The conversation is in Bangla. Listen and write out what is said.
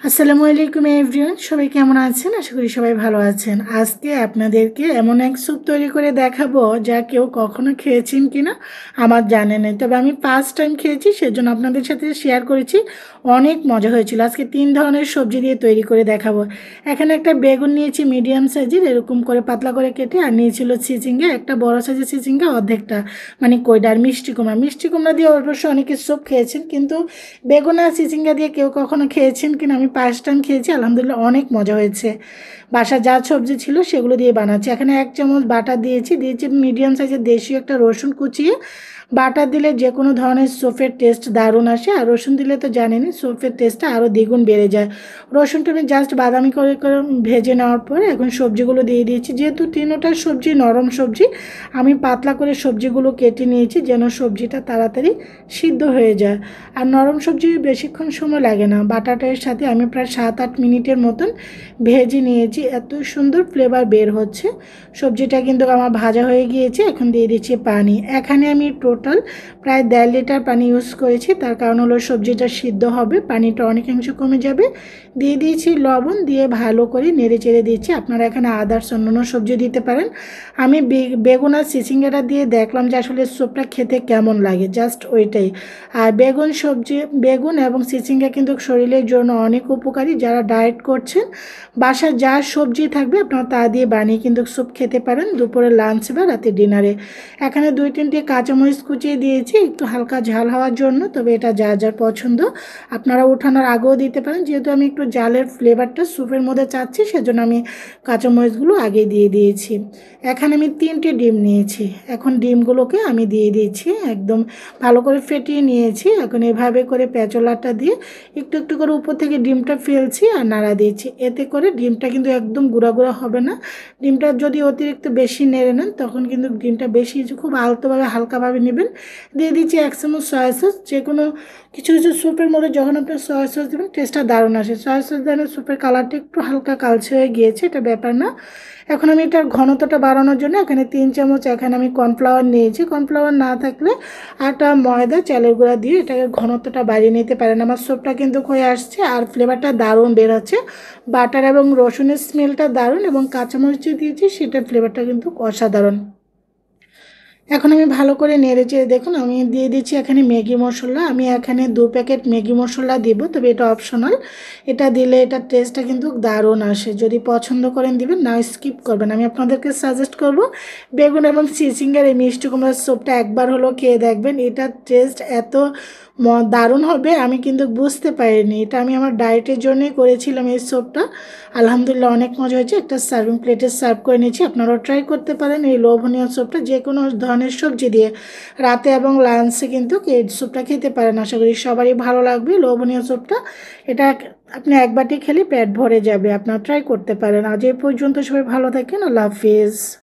আসসালামু আলাইকুম এভরিওয়ান, সবাই কেমন আছেন? আশা করি সবাই ভালো আছেন। আজকে আপনাদেরকে এমন এক স্যুপ তৈরি করে দেখাবো যা কেউ কখনো খেয়েছেন কিনা আমার জানা নেই, তবে আমি ফার্স্ট টাইম খেয়েছি, সেজন্য আপনাদের সাথে শেয়ার করেছি। অনেক মজা হয়েছিল। আজকে 3 ধরনের সবজি দিয়ে তৈরি করে দেখাবো। এখানে একটা বেগুন নিয়েছি মিডিয়াম সাইজের, এরকম করে পাতলা করে কেটে, আর নিয়েছিল চিচিঙ্গা, একটা বড় সাইজের চিচিঙ্গা অর্ধেকটা, মানে কইডা। আর মিষ্টি কুমড়া দিয়ে অবশ্য অনেকে স্যুপ খেয়েছেন, কিন্তু বেগুন আর চিচিঙ্গা দিয়ে কেউ কখনো খেয়েছেন কিনা আমি ফার্স্ট টাইম খেয়েছি। আলহামদুলিল্লাহ অনেক মজা হয়েছে। বাসার যা সবজি ছিল সেগুলো দিয়ে বানাচ্ছি। এখানে 1 চামচ বাটার দিয়েছি মিডিয়াম সাইজের দেশীয় একটা রসুন কুচিয়ে। বাটার দিলে যে কোনো ধরনের স্যুপের টেস্ট দারুণ আসে, আর রসুন দিলে তো জানেনই স্যুপের টেস্টটা আরও দ্বিগুণ বেড়ে যায়। রসুনটা আমি জাস্ট বাদামি করে করে ভেজে নেওয়ার পরে এখন সবজিগুলো দিয়ে দিয়েছি। যেহেতু তিনোটা সবজি নরম সবজি, আমি পাতলা করে সবজিগুলো কেটে নিয়েছি যেন সবজিটা তাড়াতাড়ি সিদ্ধ হয়ে যায়। আর নরম সবজি বেশিক্ষণ সময় লাগে না। বাটাটার সাথে আমি প্রায় 7-8 মিনিটের মতন ভেজে নিয়েছি। এত সুন্দর ফ্লেভার বের হচ্ছে। সবজিটা কিন্তু আমার ভাজা হয়ে গিয়েছে। এখন দিয়ে দিচ্ছি পানি। এখানে আমি টোটাল প্রায় 1.5 লিটার পানি ইউজ করেছি, তার কারণ হলো সবজিটা সিদ্ধ হবে, পানিটা অনেকাংশ কমে যাবে। দিয়ে দিয়েছি লবণ, দিয়ে ভালো করে নেড়ে চেড়ে দিচ্ছি। আপনারা এখানে আদার্স অন্যান্য সবজি দিতে পারেন। আমি বেগুন আর চিচিঙ্গাটা দিয়ে দেখলাম যে আসলে স্যুপটা খেতে কেমন লাগে, জাস্ট ওইটাই। আর বেগুন এবং চিচিঙ্গা কিন্তু শরীরের জন্য অনেক উপকারী। যারা ডায়েট করছেন, বাসায় যা সবজি থাকবে আপনারা তা দিয়ে বানিয়ে কিন্তু স্যুপ খেতে পারেন দুপুরে লাঞ্চ বা রাতে ডিনারে। এখানে 2-3টে কাঁচামরিচ কুচিয়ে দিয়েছি একটু হালকা ঝাল হওয়ার জন্য, তবে এটা যার যার পছন্দ। আপনারা উঠানোর আগেও দিতে পারেন। যেহেতু আমি একটু জালের ফ্লেভারটা স্যুপের মধ্যে চাচ্ছি, সেজন্য আমি কাঁচামরিচগুলো আগে দিয়ে দিয়েছি। এখানে আমি 3টে ডিম নিয়েছি। এখন ডিমগুলোকে আমি দিয়ে দিয়েছি, একদম ভালো করে ফেটিয়ে নিয়েছি। এখন এভাবে করে প্যাচলাটা দিয়ে একটু একটু করে উপর থেকে ডিমটা ফেলছি আর নাড়া দিয়েছি। এতে করে ডিমটা কিন্তু একদম গুঁড়া গুঁড়া হবে না। ডিমটা যদি অতিরিক্ত বেশি নেড়ে নেন তখন কিন্তু ডিমটা বেশি খুব আলতোভাবে হালকাভাবে নেবেন। দিয়ে দিচ্ছি 1 চামচ সয়া সস। যে কোনো কিছু কিছু স্যুপের মধ্যে যখন আপনি সয়া সস দেবেন টেস্টটা দারুণ আসে। সয়া সস দেন স্যুপের কালারটা একটু হালকা কালচে হয়ে গিয়েছে, এটা ব্যাপার না। এখন আমি এটার ঘনত্বটা বাড়ানোর জন্য এখানে 3 চামচ এখানে আমি কর্নফ্লাওয়ার নিয়েছি। কর্নফ্লাওয়ার না থাকলে আটা, ময়দা, চালের গুঁড়া দিয়ে এটাকে ঘনত্বটা বাড়িয়ে নিতে পারেন। আমার স্যুপটা কিন্তু হয়ে আসছে আর ফ্লেভারটা দারুণ বের হচ্ছে। বাটার এবং রসুনের স্মেলটা দারুণ, এবং কাঁচামরিচ যে দিয়েছি সেটার ফ্লেভারটা কিন্তু অসাধারণ। এখন আমি ভালো করে নেড়েচেড়ে দেখুন আমি দিয়ে দিচ্ছি এখানে ম্যাগি মশলা। আমি এখানে 2 প্যাকেট ম্যাগি মশলা দিব, তবে এটা অপশনাল। এটা দিলে এটার টেস্টটা কিন্তু দারুণ আসে। যদি পছন্দ করেন দিবেন, না স্কিপ করবেন। আমি আপনাদেরকে সাজেস্ট করব বেগুন এবং চিচিঙ্গার এই মিষ্টি কুমড়ার স্যুপটা একবার হলো খেয়ে দেখবেন। এটার টেস্ট এত দারুণ হবে আমি কিন্তু বুঝতে পারিনি। এটা আমি আমার ডায়েটের জন্যই করেছিলাম এই স্যুপটা। আলহামদুলিল্লাহ অনেক মজা হয়েছে। একটা সার্ভিং প্লেটে সার্ভ করে নিয়েছি। আপনারাও ট্রাই করতে পারেন এই লোভনীয় স্যুপটা যে কোনো ধরনের সবজি দিয়ে। রাতে এবং লাঞ্চে কিন্তু এই স্যুপটা খেতে পারেন। আশা করি সবারই ভালো লাগবে লোভনীয় স্যুপটা। এটা আপনি এক বাটি খেলে পেট ভরে যাবে। আপনারা ট্রাই করতে পারেন। আজ এই পর্যন্ত, সবাই ভালো থাকেন। আল্লাহ হাফিজ।